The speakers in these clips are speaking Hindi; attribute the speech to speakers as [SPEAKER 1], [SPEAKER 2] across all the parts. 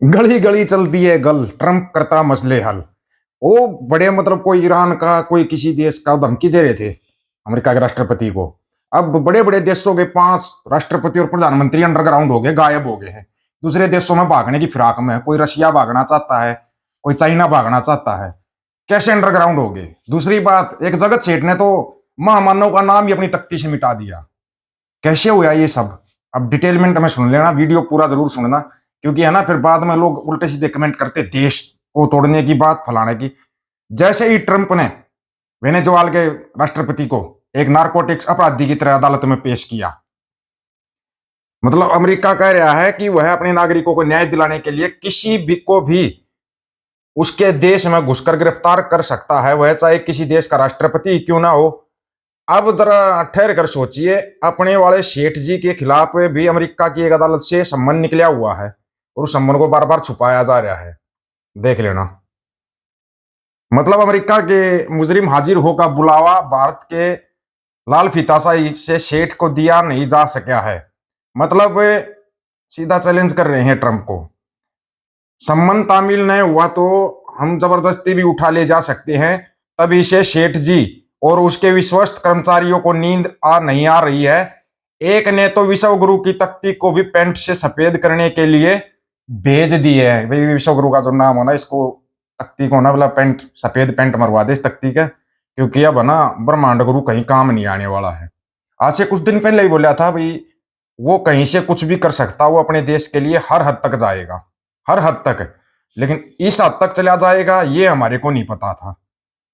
[SPEAKER 1] गली गली चलती है गल, ट्रंप करता मसले हल। वो बड़े मतलब कोई ईरान का कोई किसी देश का धमकी दे रहे थे अमेरिका के राष्ट्रपति को। अब बड़े बड़े देशों के 5 राष्ट्रपति और प्रधानमंत्री अंडरग्राउंड हो गए, गायब हो गए हैं। दूसरे देशों में भागने की फिराक में है। कोई रशिया भागना चाहता है, कोई चाइना भागना चाहता है। कैसे अंडरग्राउंड हो गए? दूसरी बात, एक जगत सेठ ने तो महामानव का नाम ही अपनी तख्ती से मिटा दिया। कैसे हुआ ये सब? अब डिटेलमेंट में सुन लेना, वीडियो पूरा जरूर सुनना, क्योंकि है ना फिर बाद में लोग उल्टे सीधे कमेंट करते देश को तोड़ने की बात, फलाने की। जैसे ही ट्रंप ने वेनेजुएला के राष्ट्रपति को एक नारकोटिक्स अपराधी की तरह अदालत में पेश किया, मतलब अमेरिका कह रहा है कि वह अपने नागरिकों को न्याय दिलाने के लिए किसी भी को भी उसके देश में घुसकर गिरफ्तार कर सकता है, वह चाहे किसी देश का राष्ट्रपति क्यों ना हो। अब जरा ठहर कर सोचिए, अपने वाले सेठ जी के खिलाफ भी अमेरिका की एक अदालत से सम्मन निकला हुआ है और उस सम्मन को बार बार छुपाया जा रहा है। देख लेना, मतलब अमेरिका के मुजरिम हाजिर होगा बुलावा भारत के लाल फीताशाही से सेठ को दिया नहीं जा सका है। मतलब सीधा चैलेंज कर रहे हैं ट्रंप को। सम्मन तामील नहीं हुआ तो हम जबरदस्ती भी उठा ले जा सकते हैं। तभी से सेठ जी और उसके विश्वस्त कर्मचारियों को नींद नहीं आ रही है। एक ने तो विश्व गुरु की तख्ती को भी पेंट से सफेद करने के लिए भेज दिए है। भाई विश्व गुरु का जो नाम हो ना, इसको तख्ती को ना मतलब पेंट, सफेद पेंट मरवा दे इस तख्ती का, क्योंकि अब ना ब्रह्मांड गुरु कहीं काम नहीं आने वाला है। आज से कुछ दिन पहले ही बोला था भाई वो कहीं से कुछ भी कर सकता, वो अपने देश के लिए हर हद तक जाएगा, हर हद तक। लेकिन इस हद तक चला जाएगा ये हमारे को नहीं पता था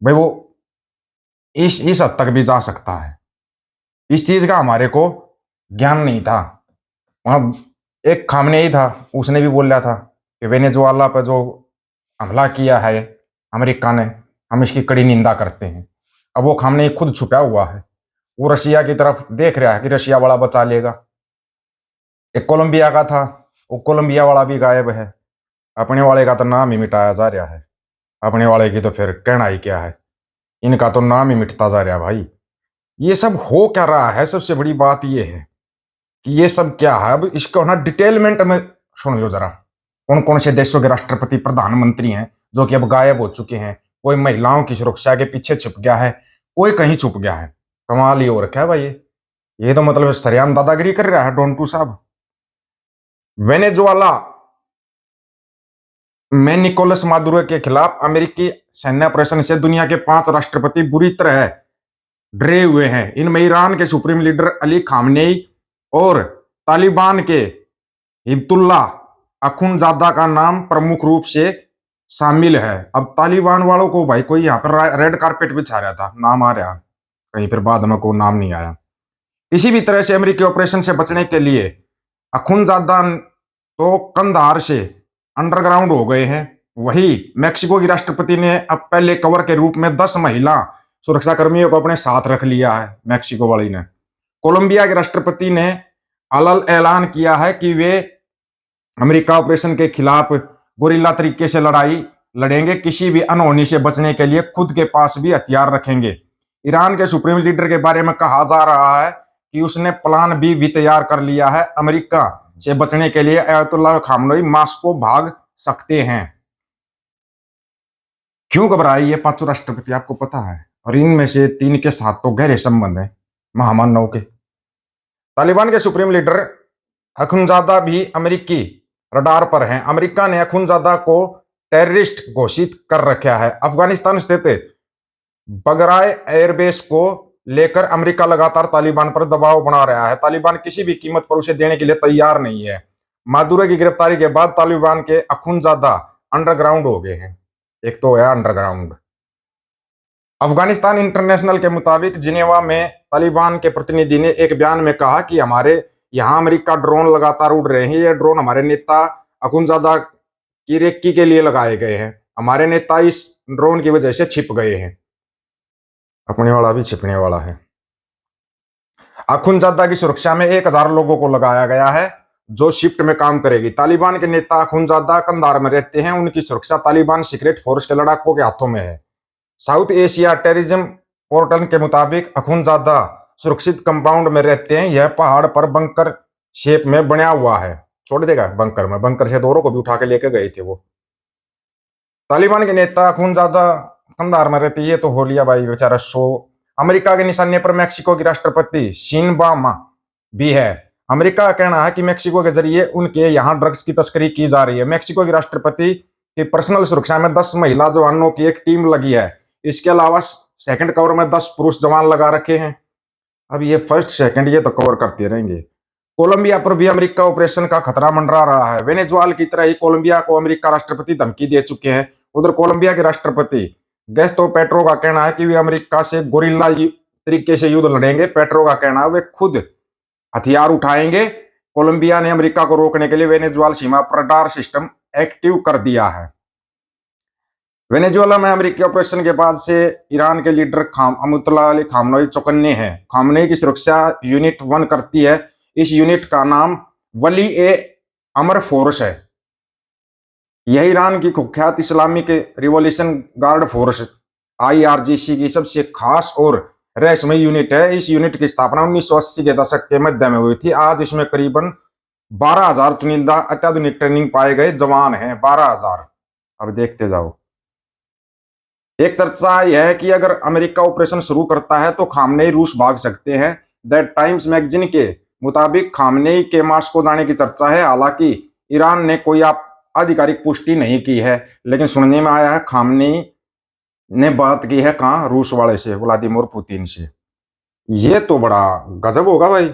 [SPEAKER 1] भाई। वो इस हद तक भी जा सकता है, इस चीज का हमारे को ज्ञान नहीं था। वहां एक खामने ही था, उसने भी बोल रहा था कि वेनेजुएला पर जो हमला किया है अमेरिका ने, हम इसकी कड़ी निंदा करते हैं। अब वो खामने खुद छुपा हुआ है, वो रशिया की तरफ देख रहा है कि रशिया वाला बचा लेगा। एक कोलंबिया का था, वो कोलंबिया वाला भी गायब है। अपने वाले का तो नाम ही मिटाया जा रहा है। अपने वाले की तो फिर कहना ही क्या है, इनका तो नाम ही मिटता जा रहा भाई। ये सब हो क्या रहा है? सबसे बड़ी बात ये है कि ये सब क्या है। अब इसको ना डिटेलमेंट में सुन लो जरा। कौन कौन से देशों के राष्ट्रपति प्रधानमंत्री हैं जो कि अब गायब हो चुके हैं? कोई महिलाओं की सुरक्षा के पीछे छुप गया है, कोई कहीं छुप गया है। कमाल ही हो रखा है भाई। ये तो मतलब सरेआम दादागिरी कर रहा है डोंटू साहब। वेनेजुएला में निकोलस मादुरो के खिलाफ अमेरिकी सैन्य ऑपरेशन से दुनिया के 5 राष्ट्रपति बुरी तरह डरे हुए हैं। इनमें ईरान के सुप्रीम लीडर अली खामनेई और तालिबान के हिब्बतुल्लाह अखुनजादा का नाम प्रमुख रूप से शामिल है। अब तालिबान वालों को भाई कोई यहाँ पर रेड कारपेट बिछा रहा था, नाम आ रहा कहीं, फिर बाद में कोई नाम नहीं आया। किसी भी तरह से अमेरिकी ऑपरेशन से बचने के लिए अखुनजादा तो कंधार से अंडरग्राउंड हो गए हैं। वही मेक्सिको की राष्ट्रपति ने अब पहले कवर के रूप में 10 महिला सुरक्षा कर्मियों को अपने साथ रख लिया है, मेक्सिको वाली ने। कोलंबिया के राष्ट्रपति ने अलल ऐलान किया है कि वे अमेरिका ऑपरेशन के खिलाफ गोरिल्ला तरीके से लड़ाई लड़ेंगे, किसी भी अनहोनी से बचने के लिए खुद के पास भी हथियार रखेंगे। ईरान के सुप्रीम लीडर के बारे में कहा जा रहा है कि उसने प्लान भी तैयार कर लिया है। अमेरिका से बचने के लिए अयतुल्लाह खामनेई मास्को भाग सकते हैं। क्यों घबराए ये 5 राष्ट्रपति आपको पता है? और इनमें से 3 के साथ तो गहरे संबंध है महामानव के। तालिबान के सुप्रीम लीडर अखुनजादा भी अमेरिकी रडार पर हैं। अमेरिका ने अखुनजादा को टेररिस्ट घोषित कर रखा है। अफगानिस्तान स्थित बगराय एयरबेस को लेकर अमेरिका लगातार तालिबान पर दबाव बना रहा है। तालिबान किसी भी कीमत पर उसे देने के लिए तैयार नहीं है। मादुरो की गिरफ्तारी के बाद तालिबान के अखुनजादा अंडरग्राउंड हो गए हैं। एक तो है अंडरग्राउंड। अफगानिस्तान इंटरनेशनल के मुताबिक जिनेवा में तालिबान के प्रतिनिधि ने एक बयान में कहा कि हमारे यहाँ अमेरिका ड्रोन लगातार उड़ रहे हैं। ये ड्रोन हमारे नेता अखुनजादा की रेक्की के लिए लगाए गए हैं। हमारे नेता इस ड्रोन की वजह से छिप गए हैं। अपने वाला भी छिपने वाला है। अखुनजादा की सुरक्षा में 1000 लोगों को लगाया गया है जो शिफ्ट में काम करेगी। तालिबान के नेता अखुनजादा कंधार में रहते हैं। उनकी सुरक्षा तालिबान सीक्रेट फोर्स के लड़ाकों के हाथों में है। साउथ एशिया टेररिज्म पोर्टल के मुताबिक अखुनजादा सुरक्षित कंपाउंड में रहते हैं। यह पहाड़ पर बंकर शेप में बना हुआ है। छोड़ देगा बंकर में, बंकर से दोनों को भी उठा के लेके गए थे वो। तालिबान के नेता खूनजादा कंधार में रहते, ये तो हो लिया भाई बेचारा शो। अमेरिका के निशाने पर मेक्सिको की राष्ट्रपति शिनबामा भी है। अमेरिका का कहना है कि मेक्सिको के जरिए उनके यहाँ ड्रग्स की तस्करी की जा रही है। मेक्सिको की राष्ट्रपति की पर्सनल सुरक्षा में 10 महिला जवानों की एक टीम लगी है। इसके अलावा सेकंड कवर में 10 पुरुष जवान लगा रखे हैं। अब ये फर्स्ट सेकंड ये तो कवर करते रहेंगे। कोलंबिया पर भी अमेरिका ऑपरेशन का खतरा मंडरा रहा है। वेनेजुएला की तरह ही कोलंबिया को अमेरिका राष्ट्रपति धमकी दे चुके हैं। उधर कोलंबिया के राष्ट्रपति गैस्टो पेट्रो का कहना है कि वे अमेरिका से गोरिल्ला तरीके से युद्ध लड़ेंगे। पेट्रो का कहना है वे खुद हथियार उठाएंगे। कोलंबिया ने अमेरिका को रोकने के लिए वेनेजुएला सीमा पर रडार सिस्टम एक्टिव कर दिया है। वेनेजुएला में अमेरिकी ऑपरेशन के बाद से ईरान के लीडर अयतुल्लाह अली खामनेई चौकन्ने हैं। खामनेई की सुरक्षा यूनिट 1 करती है। इस यूनिट का नाम वली ए अमर फोर्स है। यह ईरान की कुख्यात Islamic revolution guard force IRGC की सबसे खास और रहस्यमय यूनिट है। इस यूनिट की स्थापना 1980 के दशक के मध्य में हुई थी। आज इसमें करीबन 12,000 चुनिंदा अत्याधुनिक ट्रेनिंग पाए गए जवान हैं। 12,000। अब देखते जाओ। एक चर्चा यह है कि अगर अमेरिका ऑपरेशन शुरू करता है तो खामनेई रूस भाग सकते हैं। द टाइम्स मैगजीन के मुताबिक खामनेई के मास्को जाने की चर्चा है। हालांकि ईरान ने कोई आधिकारिक पुष्टि नहीं की है, लेकिन सुनने में आया है खामनेई ने बात की है कहाँ, रूस वाले से, व्लादिमीर पुतिन से। ये तो बड़ा गजब होगा भाई।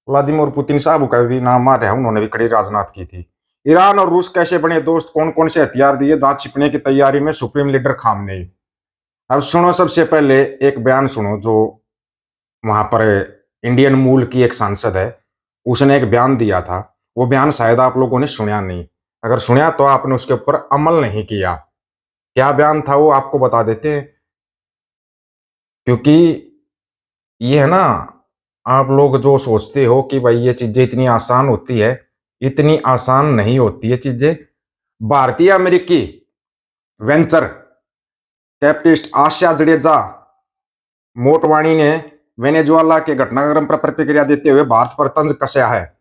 [SPEAKER 1] व्लादिमीर पुतिन साहब का भी नाम आ रहा है, उन्होंने भी कड़ी राजनाथ की थी। ईरान और रूस कैसे बने दोस्त, कौन कौन से हथियार दिए, जहां छिपने की तैयारी में सुप्रीम लीडर खामनेई। अब सुनो, सबसे पहले एक बयान सुनो जो वहां पर इंडियन मूल की एक सांसद है, उसने एक बयान दिया था। वो बयान शायद आप लोगों ने सुना नहीं। अगर सुना तो आपने उसके ऊपर अमल नहीं किया। क्या बयान था वो आपको बता देते हैं, क्योंकि ये है ना, आप लोग जो सोचते हो कि भाई ये चीजें इतनी आसान होती है, इतनी आसान नहीं होती है चीजें। भारतीय अमेरिकी वेंचर कैपिटलिस्ट आशा जडेजा मोटवाणी ने वेनेजुएला के घटनाक्रम पर प्रतिक्रिया देते हुए भारत पर तंज कसा है।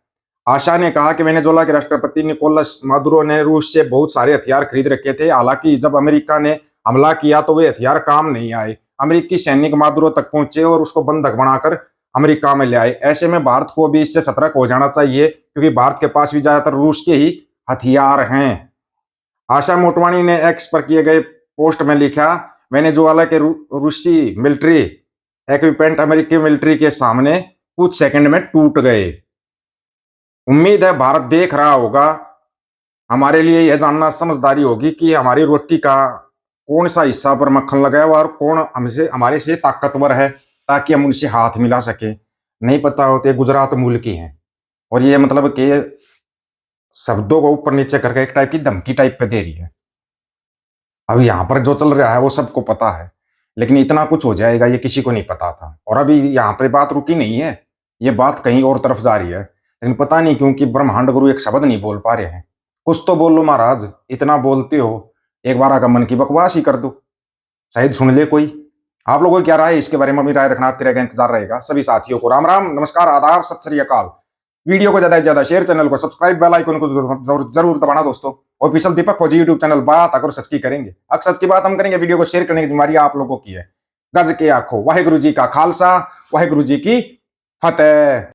[SPEAKER 1] आशा ने कहा कि वेनेजुएला के राष्ट्रपति निकोलस मादुरो ने रूस से बहुत सारे हथियार खरीद रखे थे। हालांकि जब अमेरिका ने हमला किया तो वे हथियार काम नहीं आए। अमेरिकी सैनिक मादुरो तक पहुंचे और उसको बंधक बनाकर अमेरिका में ले आए। ऐसे में भारत को भी इससे सतर्क हो जाना चाहिए, क्योंकि भारत के पास भी ज्यादातर रूस के ही हथियार हैं। आशा मोटवाणी ने एक्स पर किए गए पोस्ट में लिखा, वेनेजुएला के रूसी मिलिट्री इक्विपमेंट अमेरिकी मिलिट्री के सामने कुछ सेकंड में टूट गए। उम्मीद है भारत देख रहा होगा। हमारे लिए यह जानना समझदारी होगी कि हमारी रोटी का कौन सा हिस्सा पर मक्खन लगाया हुआ और कौन हमसे हमारे से ताकतवर है, ताकि हम उनसे हाथ मिला सके। नहीं पता होते गुजरात मूल की हैं, और ये मतलब कि शब्दों को ऊपर नीचे करके एक टाइप की धमकी टाइप पे दे रही है। अब यहाँ पर जो चल रहा है वो सबको पता है, लेकिन इतना कुछ हो जाएगा ये किसी को नहीं पता था। और अभी यहाँ पर बात रुकी नहीं है, ये बात कहीं और तरफ जा रही है, लेकिन पता नहीं क्यों कि ब्रह्मांड गुरु एक शब्द नहीं बोल पा रहे हैं। कुछ तो बोल लो महाराज, इतना बोलते हो, एक बार आकर मन की बकवास ही कर दो, शायद सुन ले कोई। आप लोगों की क्या राय है इसके बारे में भी राय रखना आपके रहेगा, इंतजार रहेगा। सभी साथियों को राम राम, नमस्कार, आदाब, सत श्री अकाल। वीडियो को ज्यादा से ज्यादा शेयर, चैनल को सब्सक्राइब, बेल आइकन को जरूर दबाना दोस्तों। ऑफिशियल दीपक फौजी यूट्यूब चैनल, बात अगर सच की करेंगे, अगर सच की बात हम करेंगे। वीडियो को शेयर करने की जिम्मेदारी आप लोगों की है। गज के आखो, वाहेगुरु जी का खालसा, वाहेगुरु जी की फतेह।